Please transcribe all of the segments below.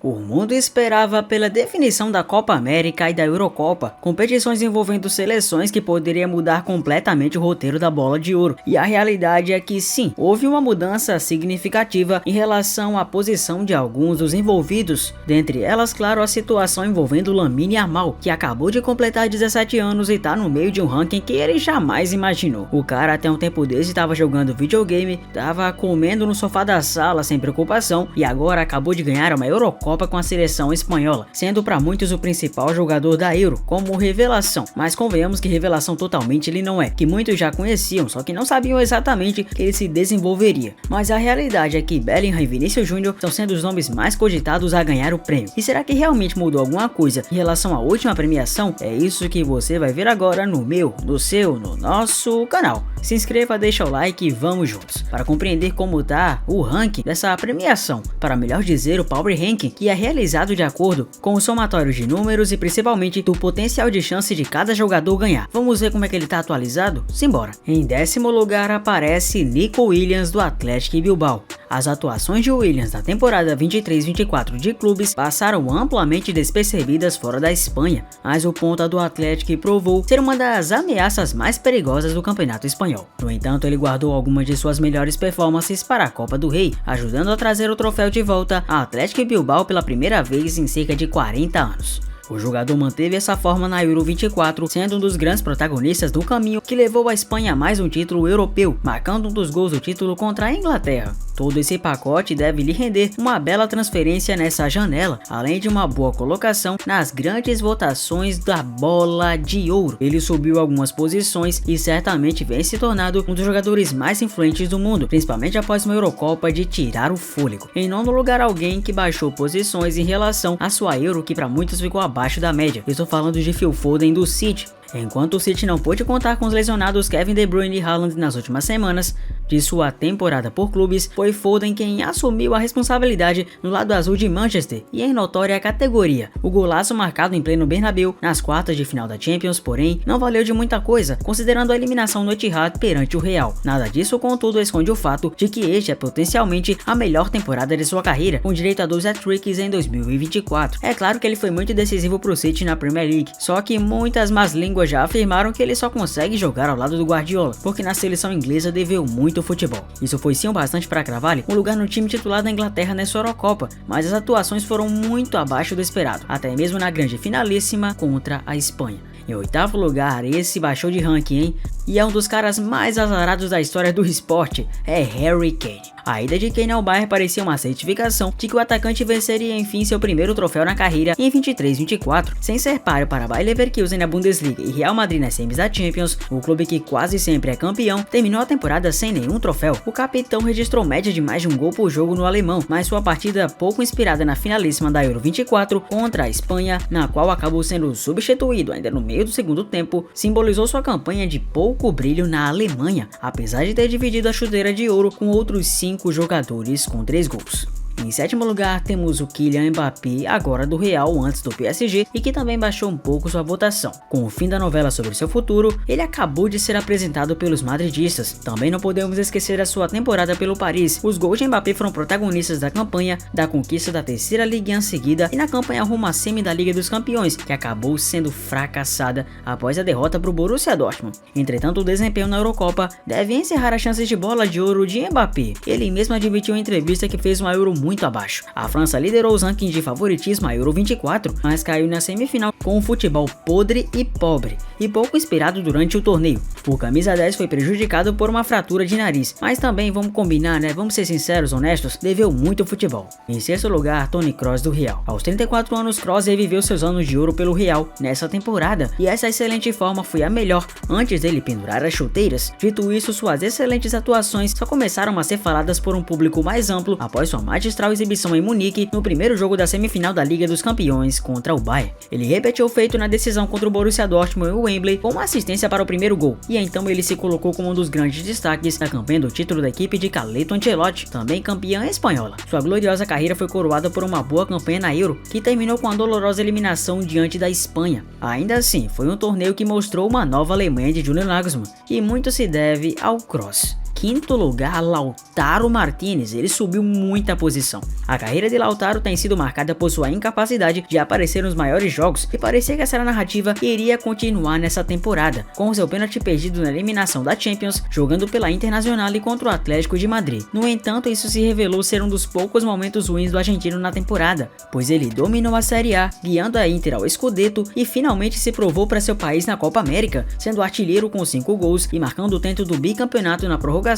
O mundo esperava pela definição da Copa América e da Eurocopa, competições envolvendo seleções que poderia mudar completamente o roteiro da Bola de Ouro. E a realidade é que sim, houve uma mudança significativa em relação à posição de alguns dos envolvidos, dentre elas, claro, a situação envolvendo Lamine Yamal, que acabou de completar 17 anos e tá no meio de um ranking que ele jamais imaginou. O cara até um tempo desse estava jogando videogame, estava comendo no sofá da sala sem preocupação e agora acabou de ganhar uma Eurocopa com a seleção espanhola, sendo para muitos o principal jogador da Euro, como revelação, mas convenhamos que revelação totalmente ele não é, que muitos já conheciam, só que não sabiam exatamente que ele se desenvolveria. Mas a realidade é que Bellingham e Vinícius Júnior estão sendo os nomes mais cogitados a ganhar o prêmio. E será que realmente mudou alguma coisa em relação à última premiação? É isso que você vai ver agora no meu, no seu, no nosso canal. Se inscreva, deixa o like e vamos juntos, para compreender como tá o ranking dessa premiação, para melhor dizer o Power Ranking, que é realizado de acordo com o somatório de números e principalmente do potencial de chance de cada jogador ganhar. Vamos ver como é que ele tá atualizado? Simbora! Em 10º lugar aparece Nico Williams do Athletic Bilbao. As atuações de Williams na temporada 23-24 de clubes passaram amplamente despercebidas fora da Espanha, mas o ponta do Athletic provou ser uma das ameaças mais perigosas do campeonato espanhol. No entanto, ele guardou algumas de suas melhores performances para a Copa do Rei, ajudando a trazer o troféu de volta a Athletic Bilbao pela primeira vez em cerca de 40 anos. O jogador manteve essa forma na Euro 24, sendo um dos grandes protagonistas do caminho que levou a Espanha a mais um título europeu, marcando um dos gols do título contra a Inglaterra. Todo esse pacote deve lhe render uma bela transferência nessa janela, além de uma boa colocação nas grandes votações da Bola de Ouro. Ele subiu algumas posições e certamente vem se tornando um dos jogadores mais influentes do mundo, principalmente após uma Eurocopa de tirar o fôlego. Em 9º lugar, alguém que baixou posições em relação à sua Euro, que para muitos ficou abaixo da média. Estou falando de Phil Foden do City. Enquanto o City não pôde contar com os lesionados Kevin De Bruyne e Haaland nas últimas semanas de sua temporada por clubes, foi Foden quem assumiu a responsabilidade no lado azul de Manchester e em notória categoria. O golaço marcado em pleno Bernabéu nas quartas de final da Champions, porém, não valeu de muita coisa, considerando a eliminação no Etihad perante o Real. Nada disso, contudo, esconde o fato de que este é potencialmente a melhor temporada de sua carreira, com direito a 2 hat-tricks em 2024. É claro que ele foi muito decisivo pro City na Premier League, só que muitas más línguas já afirmaram que ele só consegue jogar ao lado do Guardiola, porque na seleção inglesa deveu muito futebol. Isso foi sim o bastante para cravar-lhe um lugar no time titular da Inglaterra nessa Eurocopa, mas as atuações foram muito abaixo do esperado, até mesmo na grande finalíssima contra a Espanha. Em 8º lugar, esse baixou de ranking, hein? E é um dos caras mais azarados da história do esporte, é Harry Kane. A ida de Kane ao Bayern parecia uma certificação de que o atacante venceria enfim seu primeiro troféu na carreira em 23-24, sem ser páreo para Bayer Leverkusen na Bundesliga e Real Madrid nas semis da Champions. O clube que quase sempre é campeão terminou a temporada sem nenhum troféu. O capitão registrou média de mais de um gol por jogo no alemão, mas sua partida pouco inspirada na finalíssima da Euro 24 contra a Espanha, na qual acabou sendo substituído ainda no meio do segundo tempo, simbolizou sua campanha de pouco brilho na Alemanha, apesar de ter dividido a chuteira de ouro com outros 5 jogadores com 3 gols. Em 7º lugar temos o Kylian Mbappé, agora do Real antes do PSG, e que também baixou um pouco sua votação. Com o fim da novela sobre seu futuro, ele acabou de ser apresentado pelos madridistas. Também não podemos esquecer a sua temporada pelo Paris. Os gols de Mbappé foram protagonistas da campanha, da conquista da 3ª Ligue 1 seguida e na campanha rumo à semi da Liga dos Campeões, que acabou sendo fracassada após a derrota para o Borussia Dortmund. Entretanto, o desempenho na Eurocopa deve encerrar as chances de Bola de Ouro de Mbappé. Ele mesmo admitiu em entrevista que fez uma Euro muito abaixo. A França liderou os rankings de favoritismo à Euro 24, mas caiu na semifinal com um futebol podre e pobre, e pouco inspirado durante o torneio. O camisa 10 foi prejudicado por uma fratura de nariz, mas também vamos combinar, né? Vamos ser sinceros, honestos, deveu muito futebol. Em 6º lugar, Toni Kroos do Real. Aos 34 anos, Kroos reviveu seus anos de ouro pelo Real nessa temporada, e essa excelente forma foi a melhor antes dele pendurar as chuteiras. Dito isso, suas excelentes atuações só começaram a ser faladas por um público mais amplo após sua magistral exibição em Munique no primeiro jogo da semifinal da Liga dos Campeões contra o Bayern. Ele repetiu o feito na decisão contra o Borussia Dortmund em Wembley com uma assistência para o primeiro gol, e então ele se colocou como um dos grandes destaques da campanha do título da equipe de Carleto Ancelotti, também campeã espanhola. Sua gloriosa carreira foi coroada por uma boa campanha na Euro, que terminou com a dolorosa eliminação diante da Espanha. Ainda assim, foi um torneio que mostrou uma nova Alemanha de Julian Nagelsmann, e muito se deve ao Kroos, quinto lugar, Lautaro Martinez, ele subiu muita posição. A carreira de Lautaro tem sido marcada por sua incapacidade de aparecer nos maiores jogos e parecia que essa narrativa iria continuar nessa temporada, com seu pênalti perdido na eliminação da Champions, jogando pela Internacional e contra o Atlético de Madrid. No entanto, isso se revelou ser um dos poucos momentos ruins do argentino na temporada, pois ele dominou a Série A, guiando a Inter ao Scudetto e finalmente se provou para seu país na Copa América, sendo artilheiro com 5 gols e marcando o tento do bicampeonato na prorrogação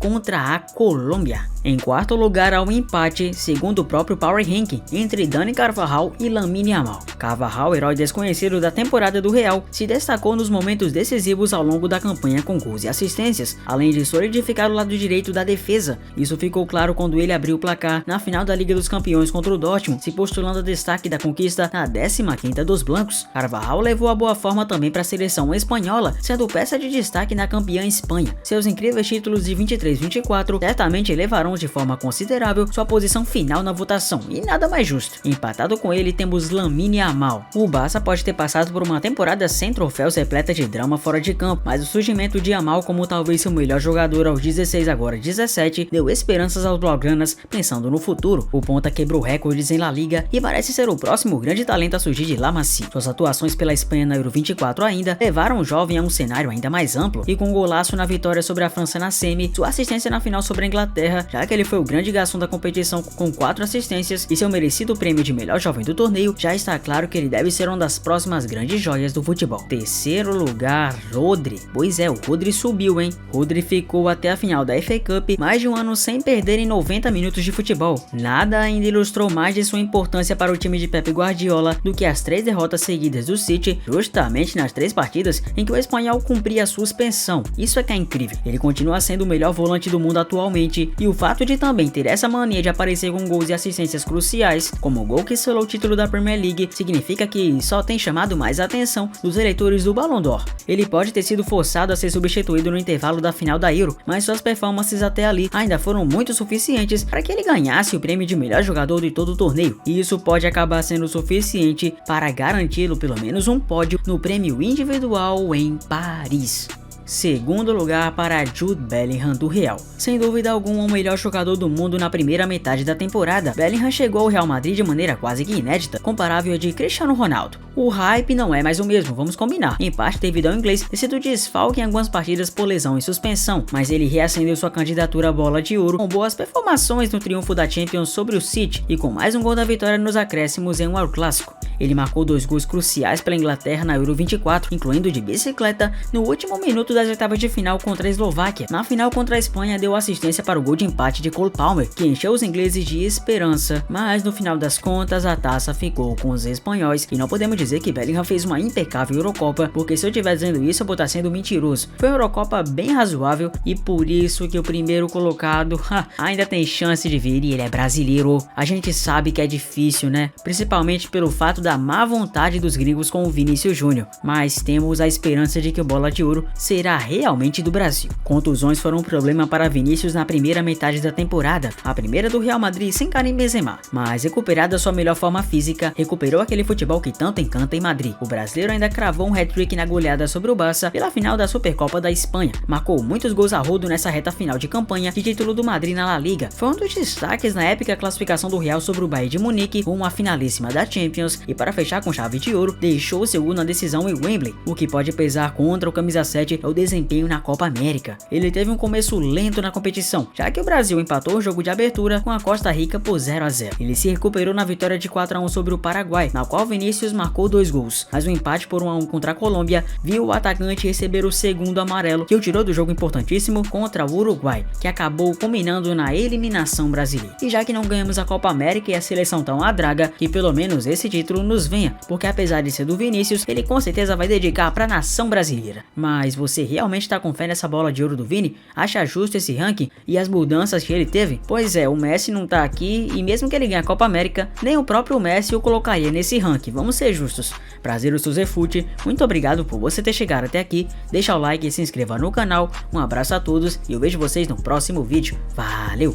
contra a Colômbia. Em quarto lugar, há um empate, segundo o próprio Power Ranking, entre Dani Carvajal e Lamine Yamal. Carvajal, herói desconhecido da temporada do Real, se destacou nos momentos decisivos ao longo da campanha com gols e assistências, além de solidificar o lado direito da defesa. Isso ficou claro quando ele abriu o placar na final da Liga dos Campeões contra o Dortmund, se postulando a destaque da conquista na 15ª dos blancos. Carvajal levou a boa forma também para a seleção espanhola, sendo peça de destaque na campeã Espanha. Seus incríveis títulos de 23-24 certamente elevarão de forma considerável sua posição final na votação, e nada mais justo. Empatado com ele temos Lamine Yamal. O Barça pode ter passado por uma temporada sem troféus repleta de drama fora de campo, mas o surgimento de Yamal como talvez seu melhor jogador aos 16 agora 17 deu esperanças aos blaugranas pensando no futuro. O ponta quebrou recordes em La Liga e parece ser o próximo grande talento a surgir de La Masia. Suas atuações pela Espanha na Euro 24 ainda levaram o jovem a um cenário ainda mais amplo, e com um golaço na vitória sobre a França na semi, sua assistência na final sobre a Inglaterra, já que ele foi o grande garçom da competição com 4 assistências e seu merecido prêmio de melhor jovem do torneio, já está claro que ele deve ser uma das próximas grandes joias do futebol. Terceiro lugar, Rodri. Pois é, o Rodri subiu, hein? Rodri ficou até a final da FA Cup, mais de um ano sem perder em 90 minutos de futebol. Nada ainda ilustrou mais de sua importância para o time de Pep Guardiola do que as 3 derrotas seguidas do City, justamente nas 3 partidas em que o espanhol cumpria a suspensão. Isso é que é incrível. Ele continua sendo o melhor volante do mundo atualmente, e o fato de também ter essa mania de aparecer com gols e assistências cruciais, como o gol que selou o título da Premier League, significa que só tem chamado mais a atenção dos eleitores do Ballon d'Or. Ele pode ter sido forçado a ser substituído no intervalo da final da Euro, mas suas performances até ali ainda foram muito suficientes para que ele ganhasse o prêmio de melhor jogador de todo o torneio, e isso pode acabar sendo suficiente para garanti-lo pelo menos um pódio no prêmio individual em Paris. Segundo lugar para Jude Bellingham do Real. Sem dúvida alguma o melhor jogador do mundo na primeira metade da temporada, Bellingham chegou ao Real Madrid de maneira quase que inédita, comparável a de Cristiano Ronaldo. O hype não é mais o mesmo, vamos combinar, em parte devido ao inglês ter sido desfalque em algumas partidas por lesão e suspensão, mas ele reacendeu sua candidatura à bola de ouro com boas performações no triunfo da Champions sobre o City e com mais um gol da vitória nos acréscimos em um El Clássico. Ele marcou 2 gols cruciais pela Inglaterra na Euro 24, incluindo de bicicleta no último minuto das oitavas de final contra a Eslováquia. Na final contra a Espanha deu assistência para o gol de empate de Cole Palmer, que encheu os ingleses de esperança, mas no final das contas a taça ficou com os espanhóis, e não podemos dizer que Bellingham fez uma impecável Eurocopa, porque se eu estiver dizendo isso eu vou estar sendo mentiroso. Foi uma Eurocopa bem razoável, e por isso que o primeiro colocado ainda tem chance de vir, e ele é brasileiro. A gente sabe que é difícil, né? Principalmente pelo fato da má vontade dos gringos com o Vinícius Júnior, mas temos a esperança de que o Bola de Ouro será realmente do Brasil. Contusões foram um problema para Vinícius na primeira metade da temporada, a primeira do Real Madrid sem Karim Benzema, mas recuperada sua melhor forma física, recuperou aquele futebol que tanto encanta em Madrid. O brasileiro ainda cravou um hat-trick na goleada sobre o Barça pela final da Supercopa da Espanha, marcou muitos gols a rodo nessa reta final de campanha de título do Madrid na La Liga, foi um dos destaques na épica classificação do Real sobre o Bayern de Munique, com uma finalíssima da Champions, e para fechar com chave de ouro, deixou seu gol na decisão em Wembley. O que pode pesar contra o camisa 7 é o desempenho na Copa América. Ele teve um começo lento na competição, já que o Brasil empatou o jogo de abertura com a Costa Rica por 0-0. Ele se recuperou na vitória de 4-1 sobre o Paraguai, na qual Vinícius marcou 2 gols, mas o empate por 1-1 contra a Colômbia viu o atacante receber o segundo amarelo, que o tirou do jogo importantíssimo contra o Uruguai, que acabou culminando na eliminação brasileira. E já que não ganhamos a Copa América e a seleção tão a draga, que pelo menos esse título nos venha, porque apesar de ser do Vinícius, ele com certeza vai dedicar para a nação brasileira. Mas você realmente tá com fé nessa bola de ouro do Vini? Acha justo esse ranking e as mudanças que ele teve? Pois é, o Messi não tá aqui, e mesmo que ele ganhe a Copa América, nem o próprio Messi o colocaria nesse ranking, vamos ser justos. Prazer, eu sou Zefute, muito obrigado por você ter chegado até aqui, deixa o like e se inscreva no canal, um abraço a todos e eu vejo vocês no próximo vídeo, valeu!